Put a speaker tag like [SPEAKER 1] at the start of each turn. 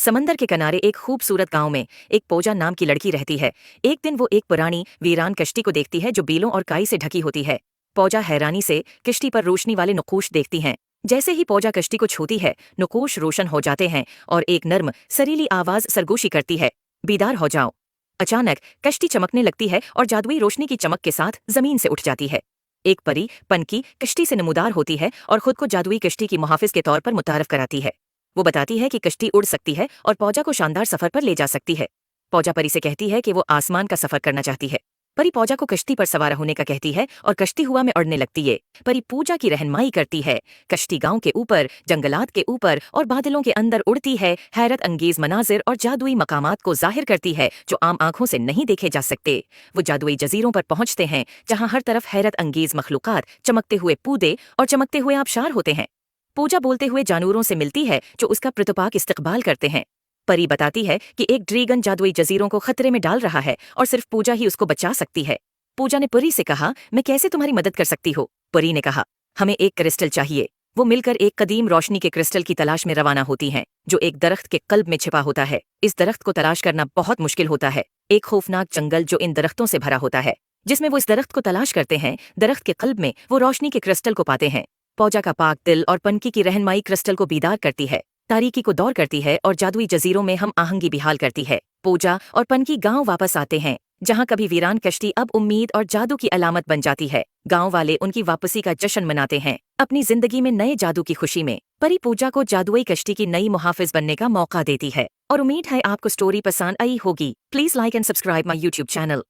[SPEAKER 1] समंदर के किनारे एक खूबसूरत गांव में एक पूजा नाम की लड़की रहती है। एक दिन वो एक पुरानी वीरान कश्ती को देखती है जो बीलों और काई से ढकी होती है। पूजा हैरानी से कश्ती पर रोशनी वाले नकूश देखती हैं। जैसे ही पूजा कश्ती को छूती है, नकूश रोशन हो जाते हैं और एक नर्म सरीली आवाज सरगोशी करती है, बीदार हो जाओ। अचानक कश्ती चमकने लगती है और जादुई रोशनी की चमक के साथ जमीन से उठ जाती है। एक परी पनकी कश्ती से नमूदार होती है और खुद को जादुई कश्ती की मुहाफिज के तौर पर मुतारफ कराती है। वो बताती है कि कश्ती उड़ सकती है और पूजा को शानदार सफर पर ले जा सकती है। पूजा परी से कहती है कि वो आसमान का सफर करना चाहती है। परी पूजा को कश्ती पर सवार होने का कहती है और कश्ती हवा में उड़ने लगती है। परी पूजा की रहनुमाई करती है। कश्ती गांव के ऊपर, जंगलात के ऊपर और बादलों के अंदर उड़ती है। हैरत अंगेज मनाजिर और जादुई मकामात को जाहिर करती है जो आम आंखों से नहीं देखे जा सकते। वो जादुई जजीरों पर पहुंचते हैं जहां हर तरफ हैरत अंगेज मखलूकात, चमकते हुए पूदे और चमकते हुए आबशार होते हैं। पूजा बोलते हुए जानवरों से मिलती है जो उसका प्रतिपाक इस्तकबाल करते हैं। परी बताती है कि एक ड्रैगन जादुई जजीरों को खतरे में डाल रहा है और सिर्फ पूजा ही उसको बचा सकती है। पूजा ने परी से कहा, मैं कैसे तुम्हारी मदद कर सकती हो? परी ने कहा, हमें एक क्रिस्टल चाहिए। वो मिलकर एक कदीम रोशनी के क्रिस्टल की तलाश में रवाना होती हैं, जो एक दरख्त के कल्ब में छिपा होता है। इस दरख्त को तलाश करना बहुत मुश्किल होता है। एक खौफनाक जंगल जो इन दरख्तों से भरा होता है। जिसमें वो इस दरख्त को तलाश करते हैं, दरख्त के कल्ब में वो रोशनी के क्रिस्टल को पाते हैं। पूजा का पाक दिल और पनकी की रहनुमाई क्रिस्टल को बीदार करती है, तारीकी को दौर करती है और जादुई जजीरों में हम आहंगी बिहाल करती है। पूजा और पनकी गांव वापस आते हैं, जहां कभी वीरान कश्ती अब उम्मीद और जादू की अलामत बन जाती है। गांव वाले उनकी वापसी का जश्न मनाते हैं, अपनी जिंदगी में नए जादू की खुशी में। परी पूजा को जादुई कश्ती की नई मुहाफिज बनने का मौका देती है और उम्मीद है आपको स्टोरी पसंद आई होगी। Please like and subscribe my YouTube channel.